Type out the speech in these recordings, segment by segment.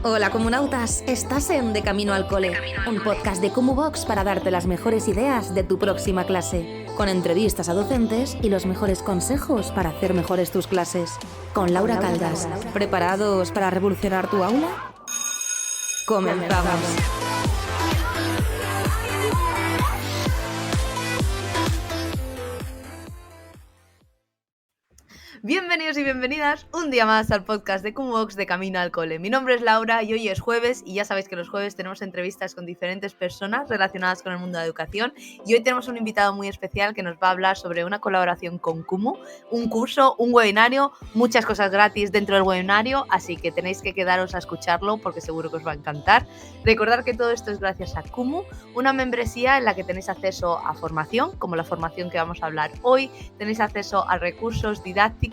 Hola comunautas, estás en De Camino al Cole, un podcast de Cumubox para darte las mejores ideas de tu próxima clase, con entrevistas a docentes y los mejores consejos para hacer mejores tus clases. Con Laura Caldas, ¿preparados para revolucionar tu aula? ¡Comenzamos! Bienvenidos y bienvenidas un día más al podcast de Cumubox de Camino al Cole. Mi nombre es Laura y hoy es jueves y ya sabéis que los jueves tenemos entrevistas con diferentes personas relacionadas con el mundo de la educación y hoy tenemos un invitado muy especial que nos va a hablar sobre una colaboración con Kumu, un curso, un webinario, muchas cosas gratis dentro del webinario, así que tenéis que quedaros a escucharlo porque seguro que os va a encantar. Recordad que todo esto es gracias a Kumu, una membresía en la que tenéis acceso a formación, como la formación que vamos a hablar hoy, tenéis acceso a recursos didácticos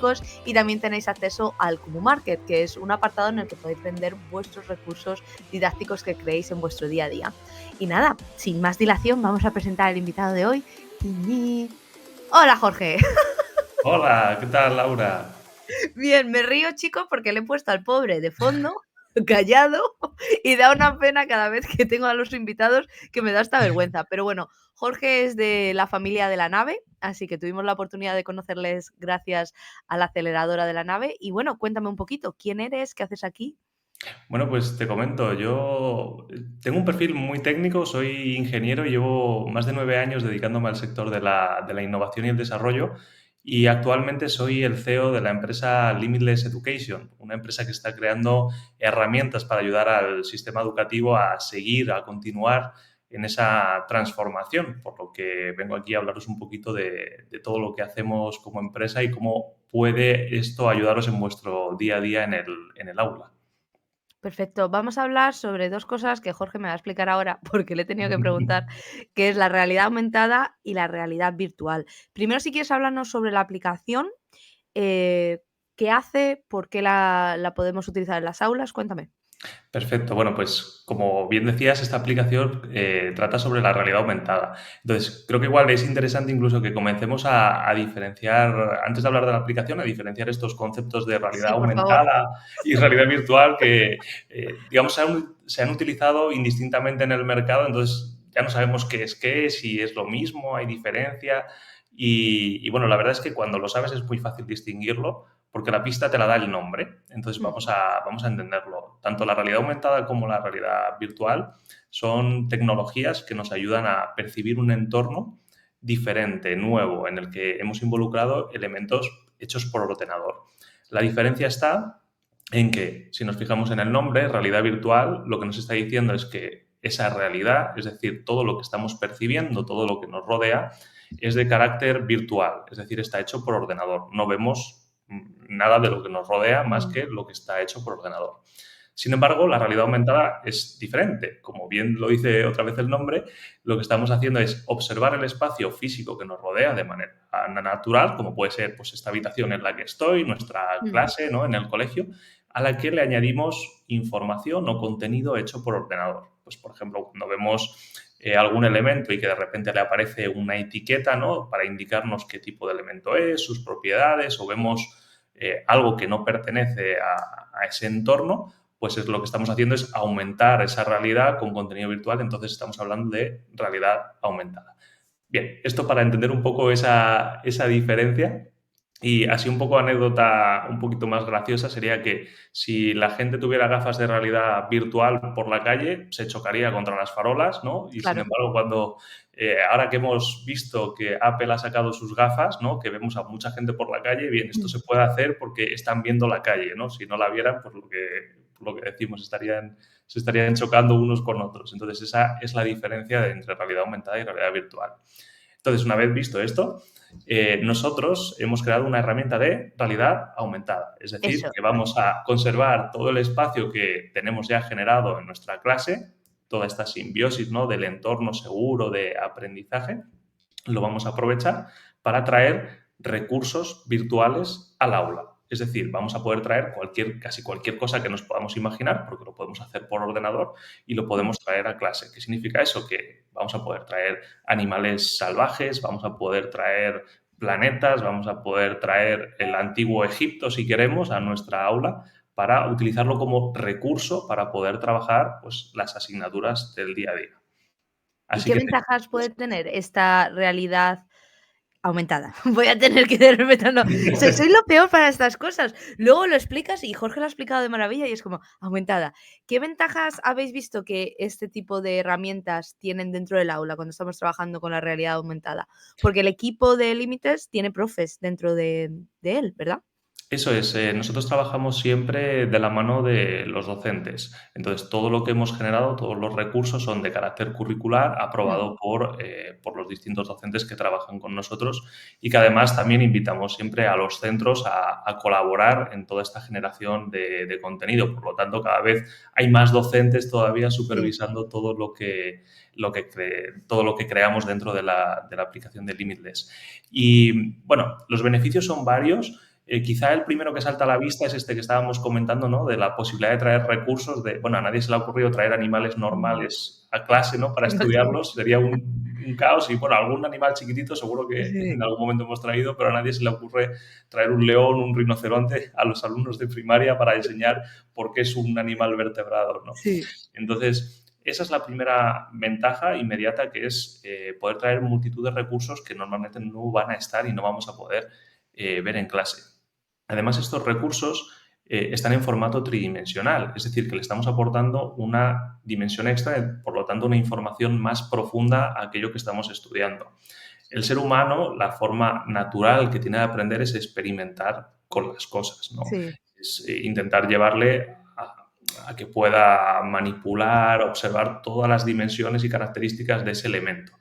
y también tenéis acceso al Kumu Market, que es un apartado en el que podéis vender vuestros recursos didácticos que creéis en vuestro día a día. Y nada, sin más dilación, vamos a presentar al invitado de hoy. Hola, Jorge. Hola, ¿qué tal, Laura? Bien, me río, chicos, porque le he puesto al pobre de fondo, callado, y da una pena cada vez que tengo a los invitados que me da hasta vergüenza. Pero bueno, Jorge es de la familia de La Nave, así que tuvimos la oportunidad de conocerles gracias a la aceleradora de La Nave. Y bueno, cuéntame un poquito, ¿quién eres? ¿Qué haces aquí? Bueno, pues te comento, yo tengo un perfil muy técnico, soy ingeniero y llevo más de 9 años dedicándome al sector de la innovación y el desarrollo y actualmente soy el CEO de la empresa Limitless Education, una empresa que está creando herramientas para ayudar al sistema educativo a seguir, a continuar en esa transformación, por lo que vengo aquí a hablaros un poquito de todo lo que hacemos como empresa y cómo puede esto ayudaros en vuestro día a día en el aula. Perfecto, vamos a hablar sobre dos cosas que Jorge me va a explicar ahora porque le he tenido que preguntar, que es la realidad aumentada y la realidad virtual. Primero, si quieres hablarnos sobre la aplicación, eh, qué hace, por qué la podemos utilizar en las aulas, cuéntame. Perfecto. Bueno, pues como bien decías, esta aplicación trata sobre la realidad aumentada. Entonces, creo que igual es interesante incluso que comencemos a diferenciar, antes de hablar de la aplicación, a diferenciar estos conceptos de realidad Sí, por favor. aumentada y realidad virtual que, digamos, se han utilizado indistintamente en el mercado. Entonces, ya no sabemos qué es, si es lo mismo, hay diferencia. Y bueno, la verdad es que cuando lo sabes es muy fácil distinguirlo porque la pista te la da el nombre. Entonces Ujú. vamos a entenderlo. Tanto la realidad aumentada como la realidad virtual son tecnologías que nos ayudan a percibir un entorno diferente, nuevo, en el que hemos involucrado elementos hechos por ordenador. La diferencia está en que, si nos fijamos en el nombre, realidad virtual, lo que nos está diciendo es que esa realidad, es decir, todo lo que estamos percibiendo, todo lo que nos rodea, es de carácter virtual, es decir, está hecho por ordenador. No vemos nada de lo que nos rodea más Mm. que lo que está hecho por ordenador. Sin embargo, la realidad aumentada es diferente. Como bien lo dice otra vez el nombre, lo que estamos haciendo es observar el espacio físico que nos rodea de manera natural, como puede ser pues, esta habitación en la que estoy, nuestra Mm. clase, ¿no?, en el colegio, a la que le añadimos información o contenido hecho por ordenador. Pues, por ejemplo, cuando vemos algún elemento y que de repente le aparece una etiqueta, ¿no?, para indicarnos qué tipo de elemento es, sus propiedades, o vemos algo que no pertenece a ese entorno, pues es lo que estamos haciendo es aumentar esa realidad con contenido virtual, entonces estamos hablando de realidad aumentada. Bien, esto para entender un poco esa diferencia. Y así un poco anécdota un poquito más graciosa sería que si la gente tuviera gafas de realidad virtual por la calle, se chocaría contra las farolas, ¿no? Y sin Claro. embargo, ahora que hemos visto que Apple ha sacado sus gafas, ¿no?, que vemos a mucha gente por la calle, bien, esto Mm. se puede hacer porque están viendo la calle, ¿no? Si no la vieran, pues lo que decimos, se estarían chocando unos con otros. Entonces, esa es la diferencia entre realidad aumentada y realidad virtual. Entonces, una vez visto esto, nosotros hemos creado una herramienta de realidad aumentada. Es decir, Eso. que vamos a conservar todo el espacio que tenemos ya generado en nuestra clase, toda esta simbiosis, ¿no?, del entorno seguro de aprendizaje, lo vamos a aprovechar para traer recursos virtuales al aula. Es decir, vamos a poder traer casi cualquier cosa que nos podamos imaginar, porque lo podemos hacer por ordenador y lo Mm. podemos traer a clase. ¿Qué significa eso? Que vamos a poder traer animales salvajes, vamos a poder traer planetas, vamos a poder traer el antiguo Egipto, si queremos, a nuestra aula para utilizarlo como recurso para poder trabajar pues, las asignaturas del día a día. ¿Y Así qué que ventajas puede tener esta realidad aumentada? Voy a tener que de repente no, soy lo peor para estas cosas. Luego lo explicas y Jorge lo ha explicado de maravilla y es como, aumentada. ¿Qué ventajas habéis visto que este tipo de herramientas tienen dentro del aula cuando estamos trabajando con la realidad aumentada? Porque el equipo de Límites tiene profes dentro de él, ¿verdad? eso es, nosotros trabajamos siempre de la mano de los docentes. Entonces, todo lo que hemos generado, todos los recursos son de carácter curricular, Mm, aprobado por los distintos docentes que trabajan con nosotros y que además también invitamos siempre a los centros a colaborar en toda esta generación de contenido. Por lo tanto, cada vez hay más docentes todavía sí. supervisando todo lo que creamos dentro de la aplicación de Limitless. Y bueno, los beneficios son varios. Quizá el primero que salta a la vista es este que estábamos comentando, ¿no? De la posibilidad de traer recursos, bueno, a nadie se le ha ocurrido traer animales Mm, normales a clase, ¿no? Para sí. estudiarlos, sería un caos y, bueno, algún animal chiquitito seguro que en Sí, algún momento hemos traído, pero a nadie se le ocurre traer un león, un rinoceronte a los alumnos de primaria para enseñar por qué es un animal vertebrado, ¿no? sí. Entonces, esa es la primera ventaja inmediata, que es poder traer multitud de recursos que normalmente no van a estar y no vamos a poder ver en clase. Además, estos recursos están en formato tridimensional, es decir, que le estamos aportando una dimensión extra, por lo tanto, una información más profunda a aquello que estamos estudiando. El ser humano, la forma natural que tiene de aprender es experimentar con las cosas, ¿no? Sí. Es intentar llevarle a que pueda manipular, observar todas las dimensiones y características de ese elemento.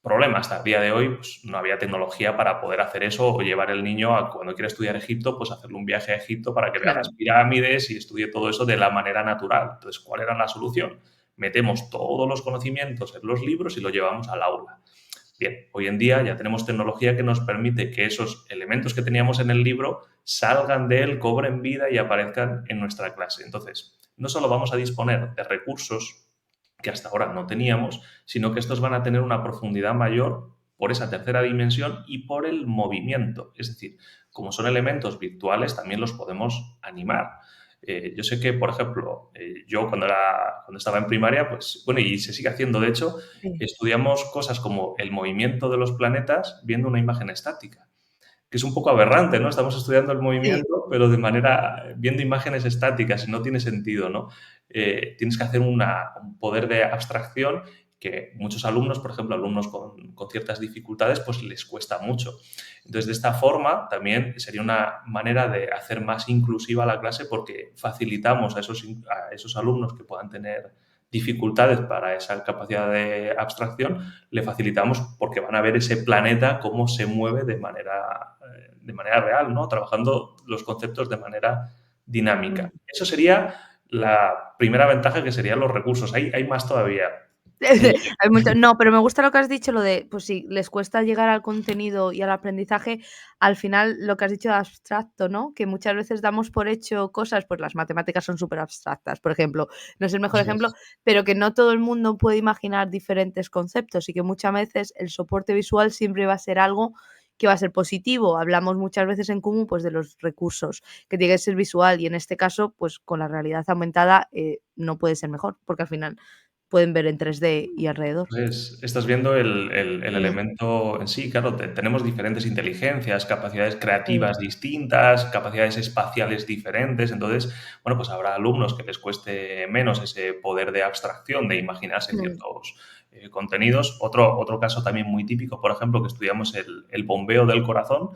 Problema, hasta el día de hoy pues, no había tecnología para poder hacer eso o llevar el niño a cuando quiera estudiar Egipto, pues hacerle un viaje a Egipto para que vea las Claro. pirámides y estudie todo eso de la manera natural. Entonces, ¿cuál era la solución? Metemos todos los conocimientos en los libros y lo llevamos al aula. Bien, hoy en día ya tenemos tecnología que nos permite que esos elementos que teníamos en el libro salgan de él, cobren vida y aparezcan en nuestra clase. Entonces, no solo vamos a disponer de recursos que hasta ahora no teníamos, sino que estos van a tener una profundidad mayor por esa tercera dimensión y por el movimiento. Es decir, como son elementos virtuales, también los podemos animar. Yo sé que, por ejemplo, yo cuando estaba en primaria, pues, bueno, y se sigue haciendo, de hecho, Sí. estudiamos cosas como el movimiento de los planetas viendo una imagen estática, que es un poco aberrante, ¿no? Estamos estudiando el Sí. movimiento, pero de manera, viendo imágenes estáticas y no tiene sentido, ¿no? Tienes que hacer un poder de abstracción que muchos alumnos, por ejemplo, alumnos con ciertas dificultades, pues les cuesta mucho. Entonces, de esta forma, también sería una manera de hacer más inclusiva la clase porque facilitamos a esos alumnos que puedan tener dificultades para esa capacidad de abstracción, le facilitamos porque van a ver ese planeta cómo se mueve de manera real, ¿no? Trabajando los conceptos de manera dinámica. Mm. Eso sería la primera ventaja, que serían los recursos. Hay más todavía. Eh, Hay mucho no, pero me gusta lo que has dicho, lo de, pues si les cuesta llegar al contenido y al aprendizaje, al final lo que has dicho de abstracto, ¿no? Que muchas veces damos por hecho cosas, pues las matemáticas son súper abstractas, por ejemplo, no es el mejor Eso ejemplo, es. pero que no todo el mundo puede imaginar diferentes conceptos y que muchas veces el soporte visual siempre va a ser algo que va a ser positivo. Hablamos muchas veces en común, pues, de los recursos, que tiene que ser visual y en este caso, pues, con la realidad aumentada, no puede ser mejor, porque al final pueden ver en 3D y alrededor. Entonces, estás viendo el Sí, elemento en sí, claro, tenemos diferentes inteligencias, capacidades sí. creativas distintas, capacidades espaciales diferentes. Entonces, bueno, pues habrá alumnos que les cueste menos ese poder de abstracción, de imaginarse Mm, ciertos contenidos. Otro caso también muy típico, por ejemplo, que estudiamos el bombeo del corazón.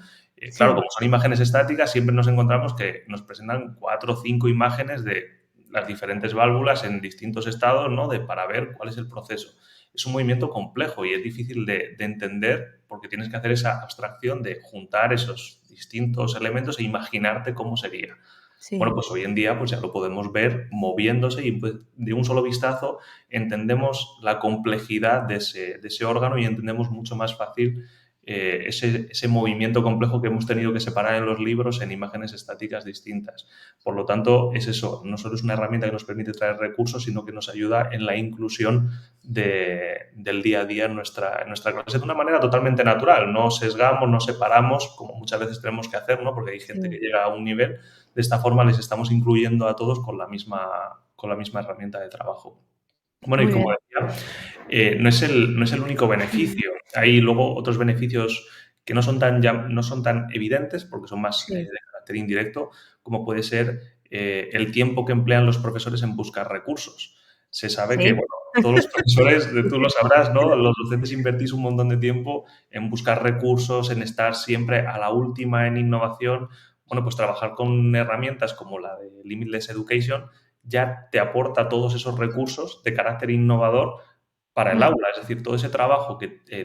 Claro, sí, como son imágenes estáticas, siempre nos encontramos que nos presentan 4 o 5 imágenes de las diferentes válvulas en distintos estados, ¿no? Para ver cuál es el proceso. Es un movimiento complejo y es difícil de entender porque tienes que hacer esa abstracción de juntar esos distintos elementos e imaginarte cómo sería. Bueno, sí, pues hoy en día pues ya lo podemos ver moviéndose y pues, de un solo vistazo entendemos la complejidad de ese órgano y entendemos mucho más fácil ese movimiento complejo que hemos tenido que separar en los libros en imágenes estáticas distintas. Por lo tanto, es eso, no solo es una herramienta que nos permite traer recursos, sino que nos ayuda en la inclusión del día a día en nuestra clase de una manera totalmente natural. No sesgamos, no separamos, como muchas veces tenemos que hacer, ¿no? Porque hay gente que llega a un nivel, de esta forma les estamos incluyendo a todos con la misma herramienta de trabajo. Bueno, y Muy como bien. decía, no es el único beneficio. Hay luego otros beneficios que no son tan evidentes, porque son más Sí. de carácter indirecto, como puede ser el tiempo que emplean los profesores en buscar recursos. Se sabe que, Sí. bueno, todos los profesores, tú lo sabrás, ¿no? Los docentes invertís un montón de tiempo en buscar recursos, en estar siempre a la última en innovación. Bueno, pues trabajar con herramientas como la de Limitless Education ya te aporta todos esos recursos de carácter innovador para el aula. Es decir, todo ese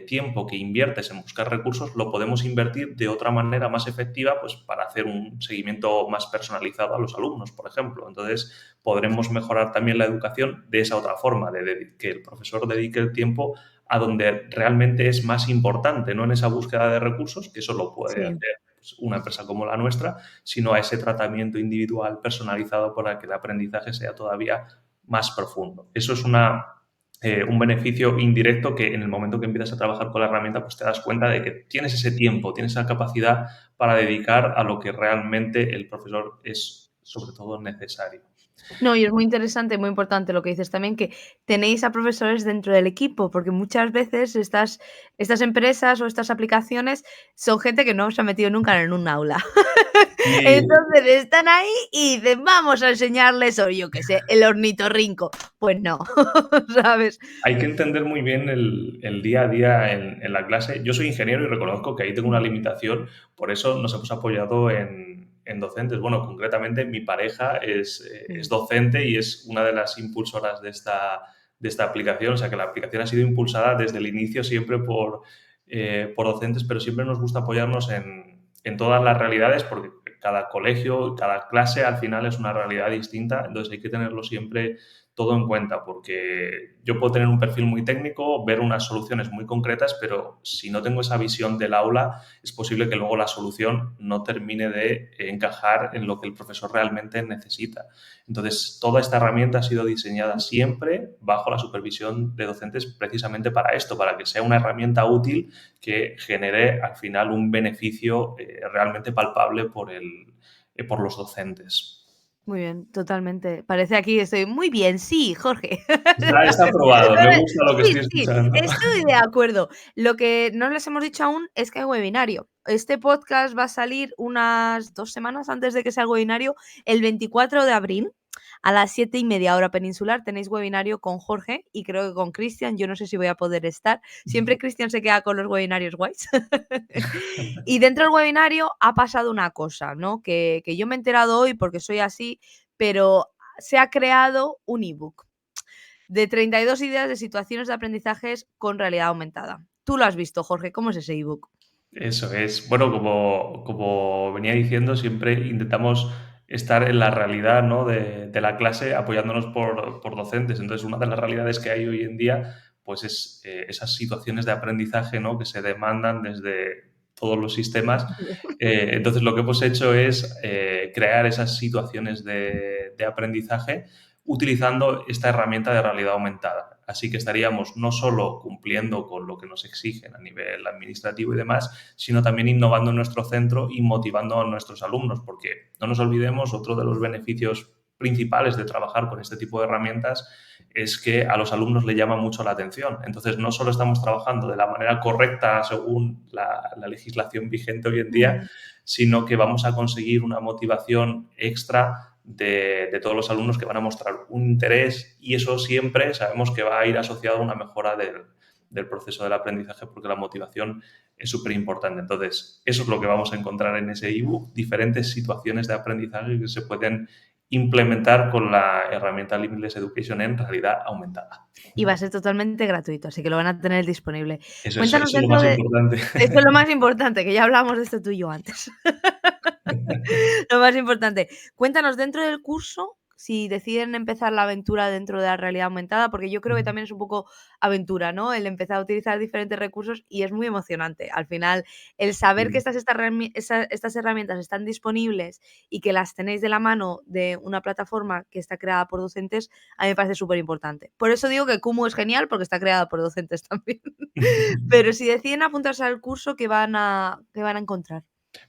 tiempo que inviertes en buscar recursos lo podemos invertir de otra manera más efectiva, pues para hacer un seguimiento más personalizado a los alumnos, por ejemplo. Entonces, podremos mejorar también la educación de esa otra forma, de que el profesor dedique el tiempo a donde realmente es más importante, no en esa búsqueda de recursos, que eso lo puede Sí. hacer pues, una empresa como la nuestra, sino a ese tratamiento individual personalizado para que el aprendizaje sea todavía más profundo. Eso es un beneficio indirecto que en el momento que empiezas a trabajar con la herramienta, pues te das cuenta de que tienes ese tiempo, tienes esa capacidad para dedicar a lo que realmente el profesor es, sobre todo, necesario. No, y es muy interesante, muy importante lo que dices también, que tenéis a profesores dentro del equipo, porque muchas veces estas empresas o estas aplicaciones son gente que no se ha metido nunca en un aula. Y Entonces están ahí y dicen, vamos a enseñarles, o yo qué sé, el ornitorrinco. Pues no, ¿sabes? hay que entender muy bien el día a día en la clase. Yo soy ingeniero y reconozco que ahí tengo una limitación, por eso nos hemos apoyado en docentes. Bueno, concretamente mi pareja es docente y es una de las impulsoras de esta aplicación. O sea que la aplicación ha sido impulsada desde el inicio siempre por docentes, pero siempre nos gusta apoyarnos en todas las realidades porque cada colegio, cada clase al final es una realidad distinta, entonces hay que tenerlo siempre todo en cuenta, porque yo puedo tener un perfil muy técnico, ver unas soluciones muy concretas, pero si no tengo esa visión del aula, es posible que luego la solución no termine de encajar en lo que el profesor realmente necesita. Entonces, toda esta herramienta ha sido diseñada siempre bajo la supervisión de docentes precisamente para esto, para que sea una herramienta útil que genere al final un beneficio realmente palpable por los docentes. Muy bien, totalmente. Parece aquí estoy muy bien, sí, Jorge. Está aprobado, me gusta lo que Sí, estoy sí, escuchando. estoy de acuerdo. Lo que no les hemos dicho aún es que hay webinario. Este podcast va a salir unas 2 semanas antes de que sea el webinario, el 24 de abril. A las 7:30 hora peninsular tenéis webinario con Jorge y creo que con Cristian. Yo no sé si voy a poder estar. Siempre Cristian se queda con los webinarios guays. Y dentro del webinario ha pasado una cosa, ¿no? Que yo me he enterado hoy porque soy así, pero se ha creado un ebook de 32 ideas de situaciones de aprendizajes con realidad aumentada. Tú lo has visto, Jorge. ¿Cómo es ese ebook? Eso es. Bueno, como venía diciendo, siempre intentamos estar en la realidad, ¿no? de la clase apoyándonos por docentes. Entonces, una de las realidades que hay hoy en día, pues es esas situaciones de aprendizaje, ¿no? Que se demandan desde todos los sistemas. Entonces, lo que hemos hecho es crear esas situaciones de aprendizaje utilizando esta herramienta de realidad aumentada. Así que estaríamos no solo cumpliendo con lo que nos exigen a nivel administrativo y demás, sino también innovando en nuestro centro y motivando a nuestros alumnos, porque no nos olvidemos, otro de los beneficios principales de trabajar con este tipo de herramientas es que a los alumnos le llama mucho la atención. Entonces, no solo estamos trabajando de la manera correcta según la legislación vigente hoy en día, sino que vamos a conseguir una motivación extra de todos los alumnos que van a mostrar un interés y eso siempre sabemos que va a ir asociado a una mejora del proceso del aprendizaje porque la motivación es súper importante. Entonces, eso es lo que vamos a encontrar en ese ebook, diferentes situaciones de aprendizaje que se pueden implementar con la herramienta Limitless Education en realidad aumentada. Y va a ser totalmente gratuito, así que lo van a tener disponible. Eso Cuéntanos es lo dentro más de importante. esto es lo más importante, que ya hablamos de esto tú y yo antes. Lo más importante. Cuéntanos dentro del curso, si deciden empezar la aventura dentro de la realidad aumentada, porque yo creo que también es un poco aventura, ¿no? El empezar a utilizar diferentes recursos y es muy emocionante. Al final, el saber que Sí. estas herramientas están disponibles y que las tenéis de la mano de una plataforma que está creada por docentes, a mí me parece súper importante. Por eso digo que Kumu es genial, porque está creada por docentes también. Pero si deciden apuntarse al curso, ¿qué van a encontrar?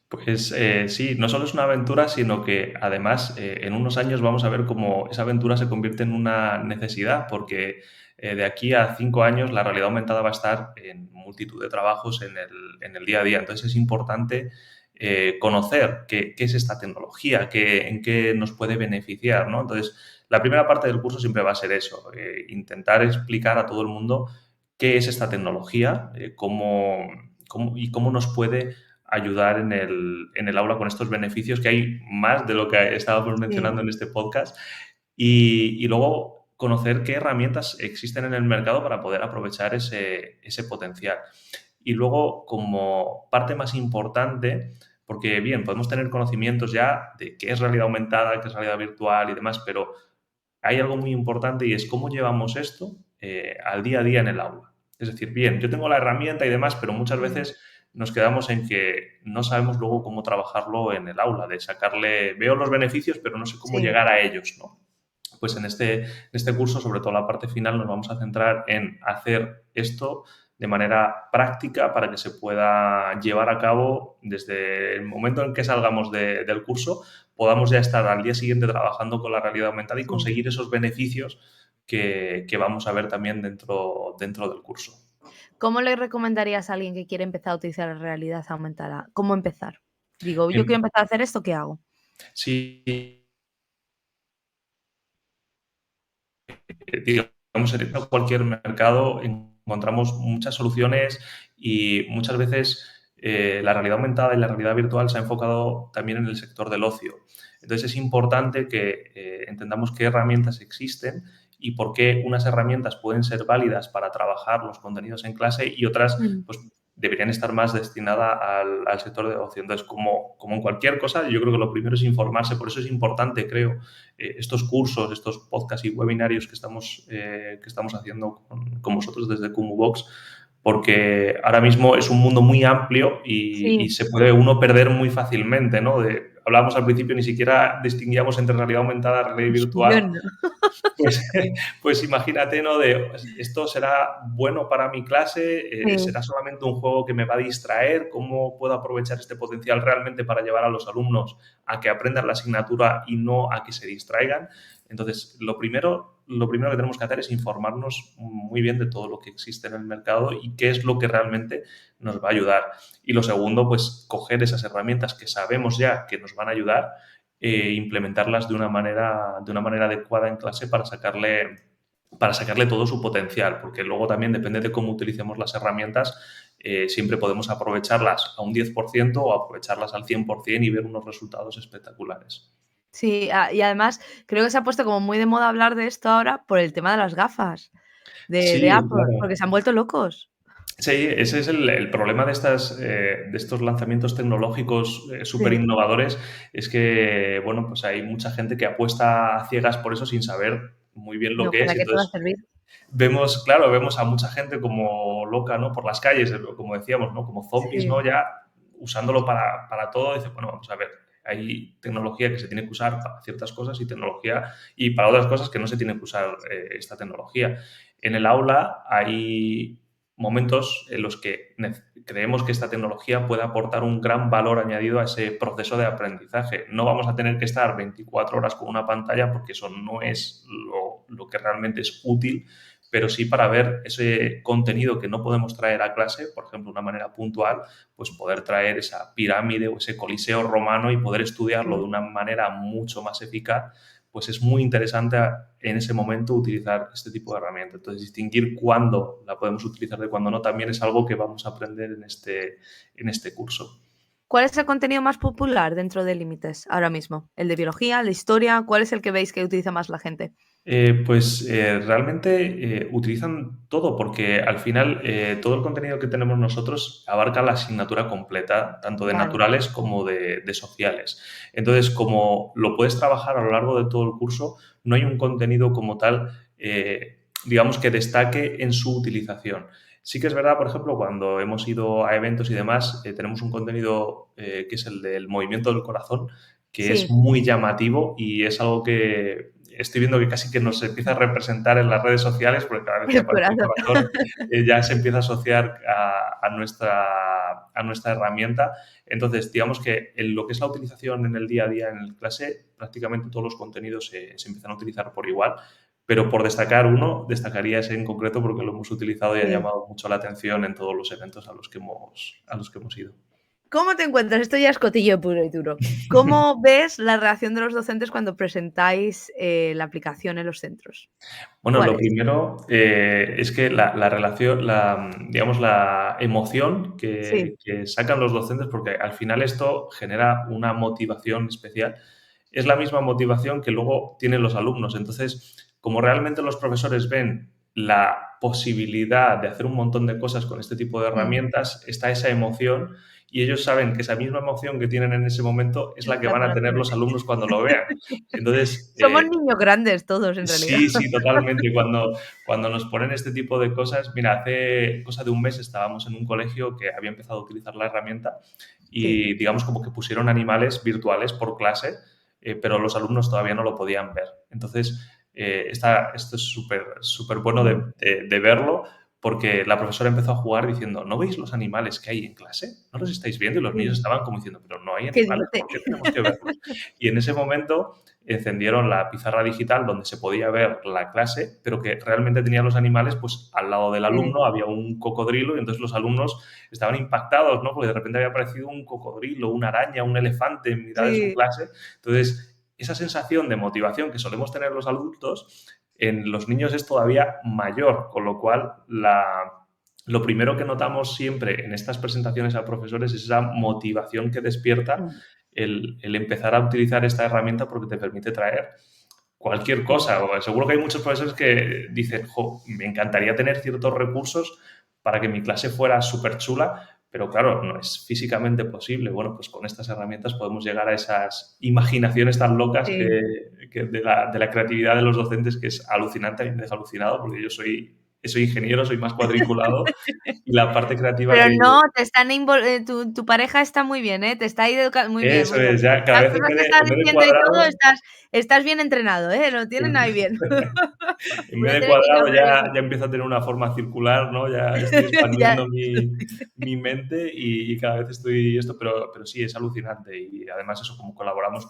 Pues sí, no solo es una aventura, sino que además en unos años vamos a ver cómo esa aventura se convierte en una necesidad, porque de aquí a 5 años la realidad aumentada va a estar en multitud de trabajos en el día a día. Entonces es importante conocer qué es esta tecnología, en qué nos puede beneficiar, ¿no? Entonces, la primera parte del curso siempre va a ser eso, intentar explicar a todo el mundo qué es esta tecnología, y cómo nos puede ayudar en el aula con estos beneficios, que hay más de lo que estábamos Sí. mencionando en este podcast, y luego conocer qué herramientas existen en el mercado para poder aprovechar ese potencial. Y luego, como parte más importante, porque bien, podemos tener conocimientos ya de qué es realidad aumentada, qué es realidad virtual y demás, pero hay algo muy importante y es cómo llevamos esto al día a día en el aula. Es decir, bien, yo tengo la herramienta y demás, pero muchas Sí, veces nos quedamos en que no sabemos luego cómo trabajarlo en el aula, de sacarle, veo los beneficios, pero no sé cómo sí. llegar a ellos, ¿no? Pues en este curso, sobre todo la parte final, nos vamos a centrar en hacer esto de manera práctica para que se pueda llevar a cabo desde el momento en que salgamos del curso, podamos ya estar al día siguiente trabajando con la realidad aumentada y Sí. conseguir esos beneficios que vamos a ver también dentro del curso. ¿Cómo le recomendarías a alguien que quiere empezar a utilizar la realidad aumentada? ¿Cómo empezar? Digo, yo quiero Bien, empezar a hacer esto, ¿qué hago? si digamos, en cualquier mercado encontramos muchas soluciones y muchas veces la realidad aumentada y la realidad virtual se ha enfocado también en el sector del ocio. Entonces es importante que entendamos qué herramientas existen y por qué unas herramientas pueden ser válidas para trabajar los contenidos en clase y otras Mm. pues, deberían estar más destinadas al sector de ocio. Entonces, como en cualquier cosa, yo creo que lo primero es informarse. Por eso es importante, creo, estos cursos, estos podcasts y webinarios que estamos haciendo con vosotros desde Cumubox, porque ahora mismo es un mundo muy amplio y Sí, se puede uno perder muy fácilmente, ¿no? Hablábamos al principio, ni siquiera distinguíamos entre realidad aumentada, realidad yo virtual. no. Pues, pues imagínate, ¿no? Esto será bueno para mi clase, Sí. será solamente un juego que me va a distraer, ¿cómo puedo aprovechar este potencial realmente para llevar a los alumnos a que aprendan la asignatura y no a que se distraigan? Entonces, lo primero que tenemos que hacer es informarnos muy bien de todo lo que existe en el mercado y qué es lo que realmente nos va a ayudar. Y lo segundo, pues coger esas herramientas que sabemos ya que nos van a ayudar implementarlas de una manera adecuada en clase para sacarle todo su potencial, porque luego también depende de cómo utilicemos las herramientas, siempre podemos aprovecharlas a un 10% o aprovecharlas al 100% y ver unos resultados espectaculares. Sí, y además creo que se ha puesto como muy de moda hablar de esto ahora por el tema de las gafas de Sí, Apple, claro. porque se han vuelto locos. Sí, ese es el problema de estos lanzamientos tecnológicos súper Sí. innovadores, es que, bueno, pues hay mucha gente que apuesta a ciegas por eso sin saber muy bien lo No, que es. ¿para Y qué te va a entonces servir? vemos a mucha gente como loca, ¿no? Por las calles, como decíamos, ¿no? Como zombies, Sí, ¿no? Ya usándolo para todo. Dice, bueno, vamos a ver, hay tecnología que se tiene que usar para ciertas cosas y tecnología y para otras cosas que no se tiene que usar esta tecnología. En el aula hay momentos en los que creemos que esta tecnología puede aportar un gran valor añadido a ese proceso de aprendizaje. No vamos a tener que estar 24 horas con una pantalla porque eso no es lo que realmente es útil, pero sí para ver ese contenido que no podemos traer a clase, por ejemplo, de una manera puntual, pues poder traer esa pirámide o ese coliseo romano y poder estudiarlo de sí. una manera mucho más eficaz, pues es muy interesante en ese momento utilizar este tipo de herramientas. Entonces, distinguir cuándo la podemos utilizar de cuándo no también es algo que vamos a aprender en este curso. ¿Cuál es el contenido más popular dentro de Límites ahora mismo? ¿El de biología, el de historia? ¿Cuál es el que veis que utiliza más la gente? Realmente utilizan todo porque al final todo el contenido que tenemos nosotros abarca la asignatura completa, tanto de Vale. naturales como de sociales. Entonces, como lo puedes trabajar a lo largo de todo el curso, no hay un contenido como tal, digamos, que destaque en su utilización. Sí que es verdad, por ejemplo, cuando hemos ido a eventos y demás, tenemos un contenido que es el del movimiento del corazón, que es Sí, muy llamativo y es algo que estoy viendo que casi que nos empieza a representar en las redes sociales, porque cada vez que el aparece el corazón. corazón ya se empieza a asociar a nuestra herramienta. Entonces, digamos que en lo que es la utilización en el día a día en el clase, prácticamente todos los contenidos se empiezan a utilizar por igual, pero por destacar uno, destacaría ese en concreto porque lo hemos utilizado y ha Sí. llamado mucho la atención en todos los eventos a los que hemos ido. ¿Cómo te encuentras? Esto ya es cotillo puro y duro. ¿Cómo ves la reacción de los docentes cuando presentáis, la aplicación en los centros? Bueno, ¿Cuál lo es? primero es que la relación, digamos, la emoción Sí, que sacan los docentes, porque al final esto genera una motivación especial, es la misma motivación que luego tienen los alumnos. Entonces, como realmente los profesores ven la posibilidad de hacer un montón de cosas con este tipo de mm, herramientas, está esa emoción y ellos saben que esa misma emoción que tienen en ese momento es la que la van van a a tener tener. los alumnos cuando lo vean. Entonces, Somos niños grandes todos, en realidad. sí, sí, totalmente. Cuando nos ponen este tipo de cosas, mira, hace cosa de un mes estábamos en un colegio que había empezado a utilizar la herramienta Sí. y digamos como que pusieron animales virtuales por clase, pero los alumnos todavía no lo podían ver. Entonces, esto es súper bueno Mm, de verlo porque la profesora empezó a jugar diciendo, ¿no veis los animales que hay en clase? ¿No los estáis viendo? Y los niños sí. estaban como diciendo, pero no hay ¿Qué animales, dice? ¿por qué tenemos que verlos? Y en ese momento encendieron la pizarra digital donde se podía ver la clase, pero que realmente tenía los animales, pues al lado del Sí, alumno había un cocodrilo y entonces los alumnos estaban impactados, ¿no? Porque de repente había aparecido un cocodrilo, una araña, un elefante en mitad de su sí, clase. Entonces, esa sensación de motivación que solemos tener los adultos, en los niños es todavía mayor, con lo cual lo primero que notamos siempre en estas presentaciones a profesores es esa motivación que despierta mm, el empezar a utilizar esta herramienta porque te permite traer cualquier sí. cosa. O seguro que hay muchos profesores que dicen, jo, me encantaría tener ciertos recursos para que mi clase fuera súper chula, pero claro, no es físicamente posible. Bueno, pues con estas herramientas podemos llegar a esas imaginaciones tan locas Sí. que de la creatividad de los docentes, que es alucinante, a mí me deja alucinado porque yo soy ingeniero, soy más cuadriculado y la parte creativa Pero que, no, te están tu pareja está muy bien, ¿eh? Te está ahí educa muy bien, eso muy bien. es, ya cada Las vez cosas que estás en vez de diciendo y todo, cuadrado, estás bien entrenado, ¿eh? Lo tienen ahí bien. en Voy vez a de tener que cuadrado cambiar eso. ya empieza a tener una forma circular, ¿no? Ya estoy Ya. expandiendo mi mente y cada vez estoy esto, pero sí, es alucinante. Y además eso, como colaboramos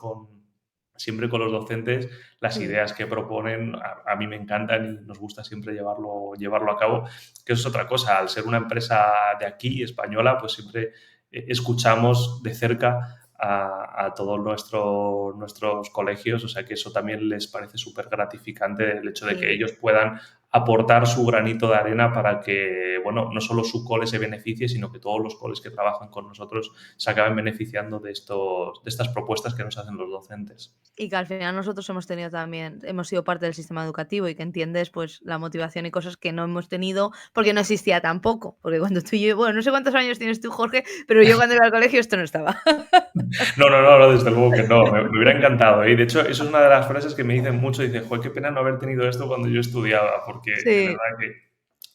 siempre con los docentes, las Mm, ideas que proponen a mí me encantan y nos gusta siempre llevarlo a cabo, que eso es otra cosa. Al ser una empresa de aquí, española, pues siempre escuchamos de cerca a todos nuestros colegios, o sea que eso también les parece súper gratificante el hecho de que sí. ellos puedan aportar su granito de arena para que, bueno, no solo su cole se beneficie, sino que todos los coles que trabajan con nosotros se acaben beneficiando de estas propuestas que nos hacen los docentes. Y que al final nosotros hemos sido parte del sistema educativo y que entiendes, pues, la motivación y cosas que no hemos tenido porque no existía tampoco. Porque cuando tú y yo bueno, no sé cuántos años tienes tú, Jorge, pero yo cuando iba al colegio esto no estaba. No, desde luego que no, me hubiera encantado. Y de hecho, eso es una de las frases que me dicen mucho. Dicen, joder, qué pena no haber tenido esto cuando yo estudiaba, porque de Sí. verdad que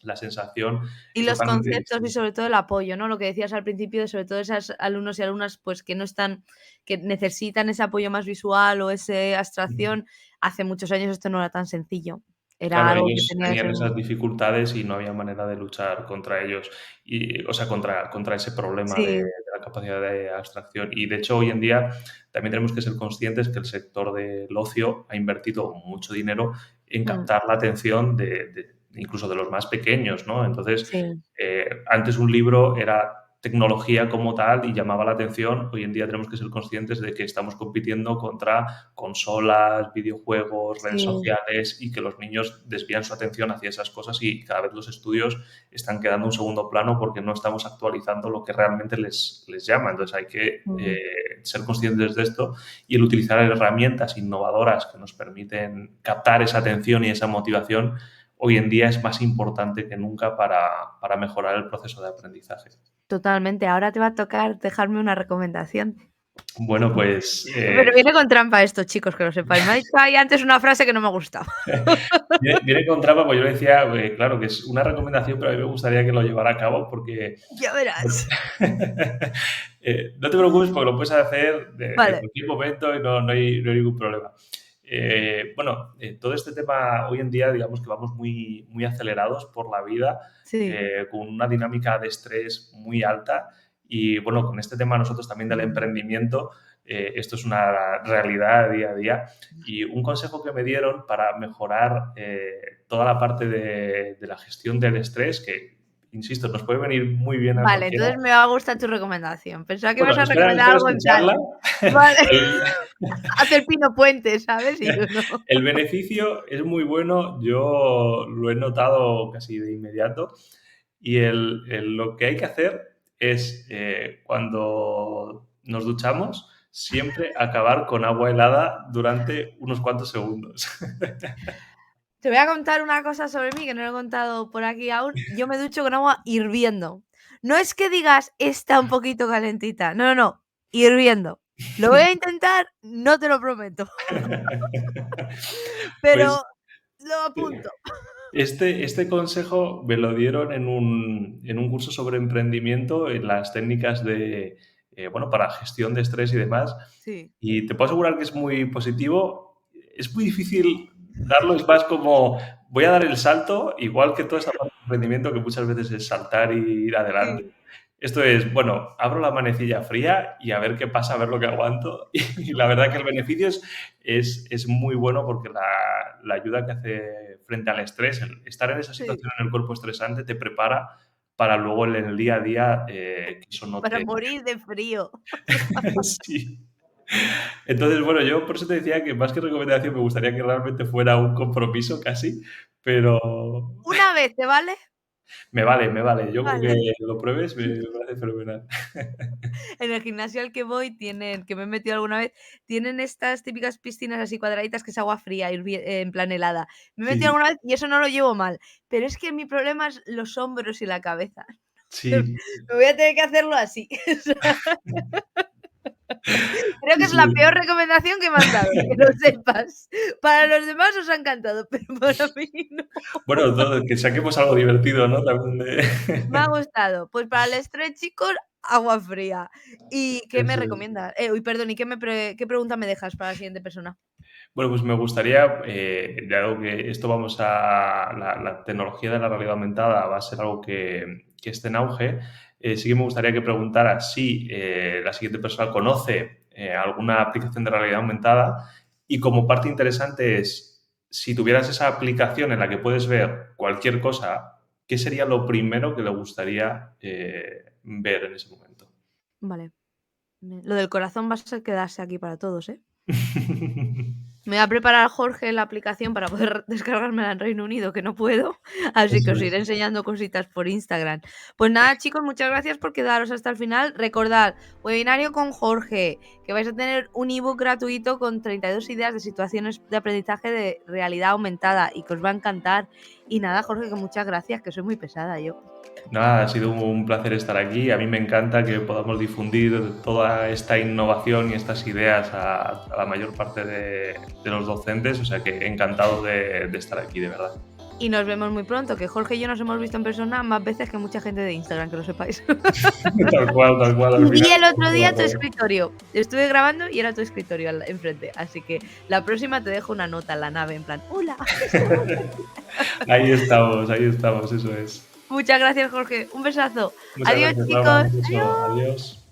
la sensación Y es los totalmente conceptos y distinta. sobre todo el apoyo, ¿no? Lo que decías al principio, de sobre todo esas alumnos y alumnas, pues, que no están que necesitan ese apoyo más visual o ese abstracción. Hace muchos años esto no era tan sencillo. Era Claro, algo que ellos tenía que tenían ser esas dificultades y no había manera de luchar contra ellos, y, o sea, contra ese problema sí, de la capacidad de abstracción. Y de hecho, hoy en día también tenemos que ser conscientes que el sector del ocio ha invertido mucho dinero en mm, captar la atención incluso de los más pequeños, ¿no? Entonces, sí, antes un libro era tecnología como tal y llamaba la atención. Hoy en día tenemos que ser conscientes de que estamos compitiendo contra consolas, videojuegos, redes Sí. sociales y que los niños desvían su atención hacia esas cosas y cada vez los estudios están quedando en un segundo plano porque no estamos actualizando lo que realmente les llama. Entonces hay que ser conscientes de esto y el utilizar herramientas innovadoras que nos permiten captar esa atención y esa motivación hoy en día es más importante que nunca para mejorar el proceso de aprendizaje. Totalmente. Ahora te va a tocar dejarme una recomendación. Bueno, pues Pero viene con trampa esto, chicos, que lo sepáis. Me ha dicho ahí antes una frase que no me ha gustado. viene con trampa, pues yo le decía, claro, que es una recomendación, pero a mí me gustaría que lo llevara a cabo porque... Ya verás. no te preocupes porque lo puedes hacer de Vale. cualquier momento y no hay ningún problema. Todo este tema hoy en día, digamos que vamos muy, muy acelerados por la vida, Sí. con una dinámica de estrés muy alta y bueno, con este tema nosotros también del emprendimiento, esto es una realidad día a día y un consejo que me dieron para mejorar toda la parte de la gestión del estrés, que insisto, nos puede venir muy bien a Vale, cualquiera. entonces me va a gustar tu recomendación. Pensaba que Bueno, ibas a espera recomendar algo en plan. escucharla. Vale. El, Hacer pino puente, ¿sabes? Y yo no. el beneficio es muy bueno, yo lo he notado casi de inmediato y lo que hay que hacer es cuando nos duchamos siempre acabar con agua helada durante unos cuantos segundos. Te voy a contar una cosa sobre mí que no lo he contado por aquí aún. Yo me ducho con agua hirviendo. No es que digas está un poquito calentita. No, no, no. Hirviendo. Lo voy a intentar, no te lo prometo. Pues Pero lo apunto. este consejo me lo dieron en un curso sobre emprendimiento, en las técnicas para gestión de estrés y demás. Sí. Y te puedo asegurar que es muy positivo. Es muy difícil darlo, es más como voy a dar el salto, igual que toda esta parte de emprendimiento que muchas veces es saltar y ir adelante. Sí. Esto es, bueno, abro la manecilla fría y a ver qué pasa, a ver lo que aguanto. Y la verdad que el beneficio es muy bueno porque la ayuda que hace frente al estrés, el estar en esa Sí. situación en el cuerpo estresante te prepara para luego en el día a día que eso no Para te... morir de frío. Sí. Entonces, bueno, yo por eso te decía que más que recomendación me gustaría que realmente fuera un compromiso casi, pero Una vez, ¿te vale? me vale. Yo con que Vale. lo pruebes me parece fenomenal. En el gimnasio al que voy tienen, que me he metido alguna vez, tienen estas típicas piscinas así cuadraditas que es agua fría, en plan helada. Me he metido Sí, alguna vez y eso no lo llevo mal, pero es que mi problema es los hombros y la cabeza. sí, Me voy a tener que hacerlo así. Creo que es la sí. peor recomendación que me han dado, que lo sepas. Para los demás os ha encantado, pero para mí no. Bueno, que saquemos algo divertido, ¿no? También Me ha gustado. Pues para el estrés, chicos, agua fría. ¿Y qué me Eso es. recomiendas? Uy, perdón, ¿y qué pregunta me dejas para la siguiente persona? Bueno, pues me gustaría, dado que esto la tecnología de la realidad aumentada va a ser algo que esté en auge, sí que me gustaría que preguntara si la siguiente persona conoce alguna aplicación de realidad aumentada y como parte interesante es, si tuvieras esa aplicación en la que puedes ver cualquier cosa, ¿qué sería lo primero que le gustaría ver en ese momento? Vale. Lo del corazón va a ser quedarse aquí para todos, ¿eh? Me va a preparar Jorge la aplicación para poder descargármela en Reino Unido, que no puedo, así que Eso os iré es. enseñando cositas por Instagram. Pues nada, chicos, muchas gracias por quedaros hasta el final. Recordad, webinario con Jorge, que vais a tener un ebook gratuito con 32 ideas de situaciones de aprendizaje de realidad aumentada y que os va a encantar. Y nada, Jorge, que muchas gracias, que soy muy pesada yo. Nada, ha sido un placer estar aquí. A mí me encanta que podamos difundir toda esta innovación y estas ideas a la mayor parte de los docentes, o sea que encantado de estar aquí, de verdad. Y nos vemos muy pronto, que Jorge y yo nos hemos visto en persona más veces que mucha gente de Instagram, que lo sepáis. Tal cual, al Y vi final. el otro día tu escritorio. Estuve grabando y era tu escritorio enfrente. Así que la próxima te dejo una nota en la nave, en plan, hola. Ahí estamos, eso es. Muchas gracias, Jorge. Un besazo. Muchas Adiós, gracias, Laura. chicos. Un beso. Adiós. Adiós.